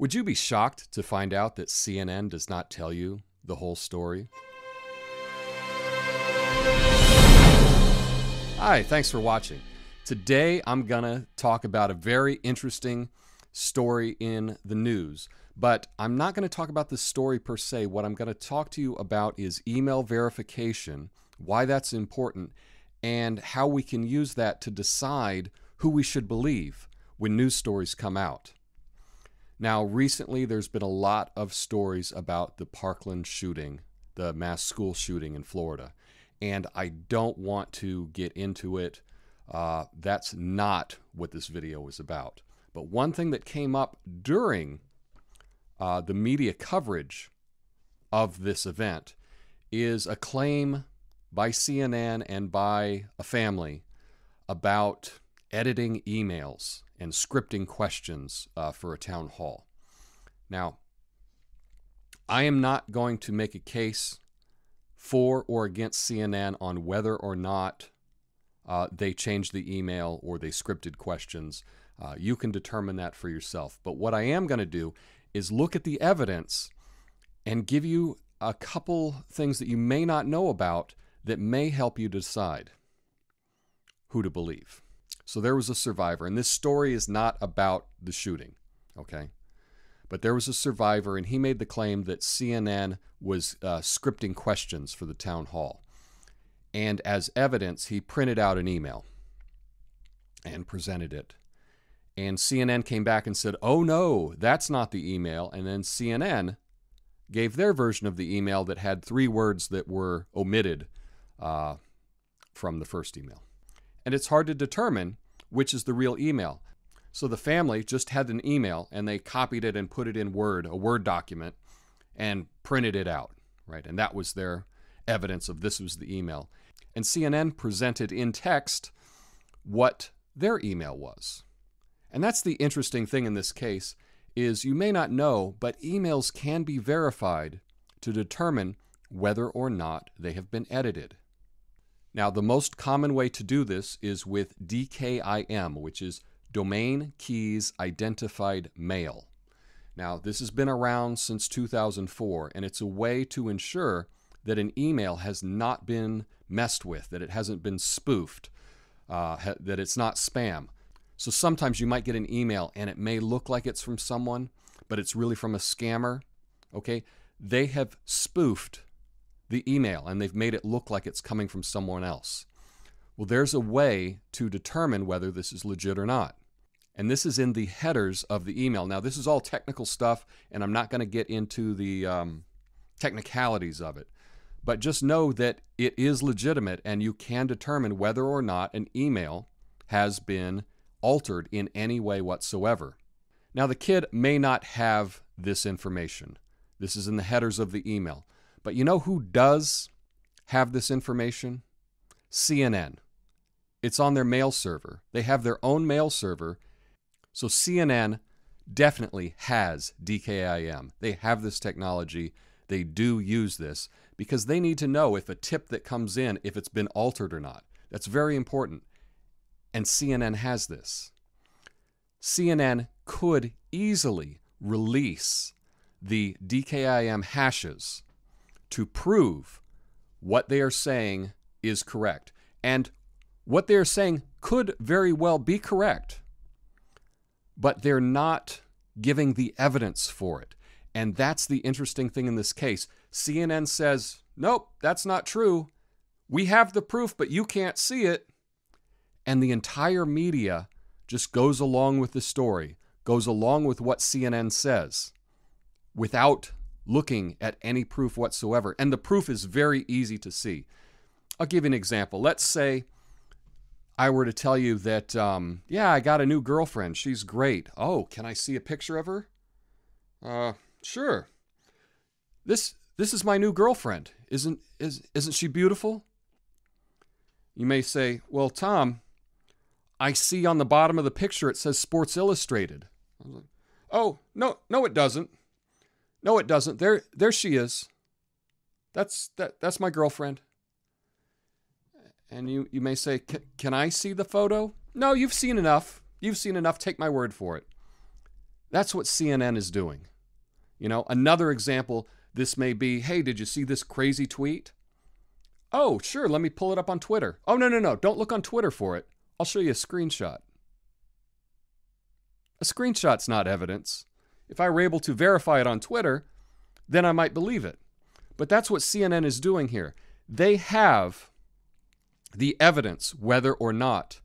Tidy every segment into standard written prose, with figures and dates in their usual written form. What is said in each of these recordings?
Would you be shocked to find out that CNN does not tell you the whole story? Hi, thanks for watching. Today I'm going to talk about a very interesting story in the news, but I'm not going to talk about the story per se. What I'm going to talk to you about is email verification, why that's important, and how we can use that to decide who we should believe when news stories come out. Now, recently there's been a lot of stories about the Parkland shooting, the mass school shooting in Florida, and I don't want to get into it. That's not what this video is about. But one thing that came up during the media coverage of this event is a claim by CNN and by a family about editing emails and scripting questions for a town hall. Now, I am not going to make a case for or against CNN on whether or not they changed the email or they scripted questions. You can determine that for yourself. But what I am going to do is look at the evidence and give you a couple things that you may not know about that may help you decide who to believe. So there was a survivor, and this story is not about the shooting, okay? But there was a survivor, and he made the claim that CNN was scripting questions for the town hall. And as evidence, he printed out an email and presented it. And CNN came back and said, oh no, that's not the email. And then CNN gave their version of the email that had 3 words that were omitted from the first email. And it's hard to determine which is the real email. So the family just had an email and they copied it and put it in Word, a Word document, and printed it out, right? And that was their evidence of this was the email. And CNN presented in text what their email was. And that's the interesting thing in this case is you may not know, but emails can be verified to determine whether or not they have been edited. Now, the most common way to do this is with DKIM, which is Domain Keys Identified Mail. Now, this has been around since 2004, and it's a way to ensure that an email has not been messed with, that it hasn't been spoofed, that it's not spam. So sometimes you might get an email and it may look like it's from someone, but it's really from a scammer, okay? They have spoofed the email and they've made it look like it's coming from someone else. Well, there's a way to determine whether this is legit or not. And this is in the headers of the email. Now, this is all technical stuff, and I'm not going to get into the technicalities of it. But just know that it is legitimate, and you can determine whether or not an email has been altered in any way whatsoever. Now, the kid may not have this information. This is in the headers of the email. But you know who does have this information? CNN. It's on their mail server. They have their own mail server. So CNN definitely has DKIM. They have this technology. They do use this because they need to know if a tip that comes in, if it's been altered or not. That's very important. And CNN has this. CNN could easily release the DKIM hashes to prove what they are saying is correct. And what they are saying could very well be correct, but they're not giving the evidence for it. And that's the interesting thing in this case. CNN says, nope, that's not true. We have the proof, but you can't see it. And the entire media just goes along with the story, goes along with what CNN says without looking at any proof whatsoever. And the proof is very easy to see. I'll give you an example. Let's say I were to tell you that, yeah, I got a new girlfriend. She's great. Oh, can I see a picture of her? Sure. This is my new girlfriend. Isn't she beautiful? You may say, well, Tom, I see on the bottom of the picture it says Sports Illustrated. I was like, oh, no, it doesn't. No, it doesn't. There she is. That's my girlfriend. And you may say, can I see the photo? No, you've seen enough. You've seen enough. Take my word for it. That's what CNN is doing. You know, another example, this may be, hey, did you see this crazy tweet? Oh, sure, let me pull it up on Twitter. Oh, no, don't look on Twitter for it. I'll show you a screenshot. A screenshot's not evidence. If I were able to verify it on Twitter, then I might believe it. But that's what CNN is doing here. They have the evidence whether or not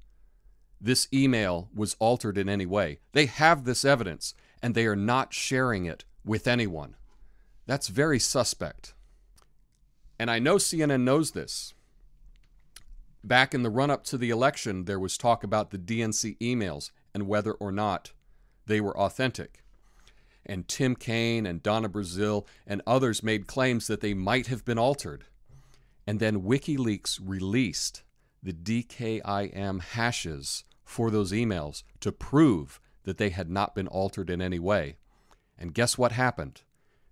this email was altered in any way. They have this evidence, and they are not sharing it with anyone. That's very suspect. And I know CNN knows this. Back in the run-up to the election, there was talk about the DNC emails and whether or not they were authentic. And Tim Kaine and Donna Brazile and others made claims that they might have been altered. And then WikiLeaks released the DKIM hashes for those emails to prove that they had not been altered in any way. And guess what happened?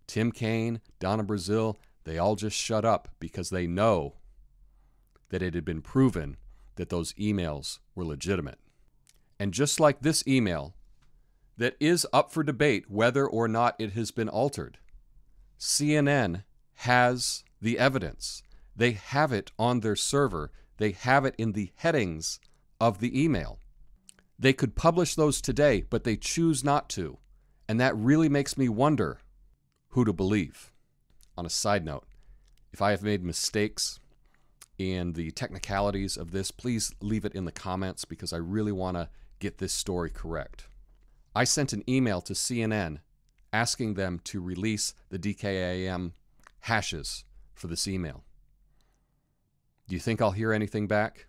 Tim Kaine, Donna Brazile, they all just shut up because they know that it had been proven that those emails were legitimate. And just like this email, that is up for debate whether or not it has been altered, CNN has the evidence. They have it on their server. They have it in the headings of the email. They could publish those today, but they choose not to. And that really makes me wonder who to believe. On a side note, if I have made mistakes in the technicalities of this, please leave it in the comments because I really want to get this story correct. I sent an email to CNN asking them to release the DKIM hashes for this email. Do you think I'll hear anything back?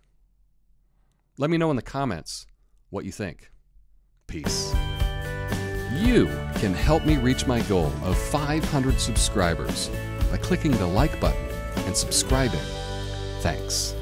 Let me know in the comments what you think. Peace. You can help me reach my goal of 500 subscribers by clicking the like button and subscribing. Thanks.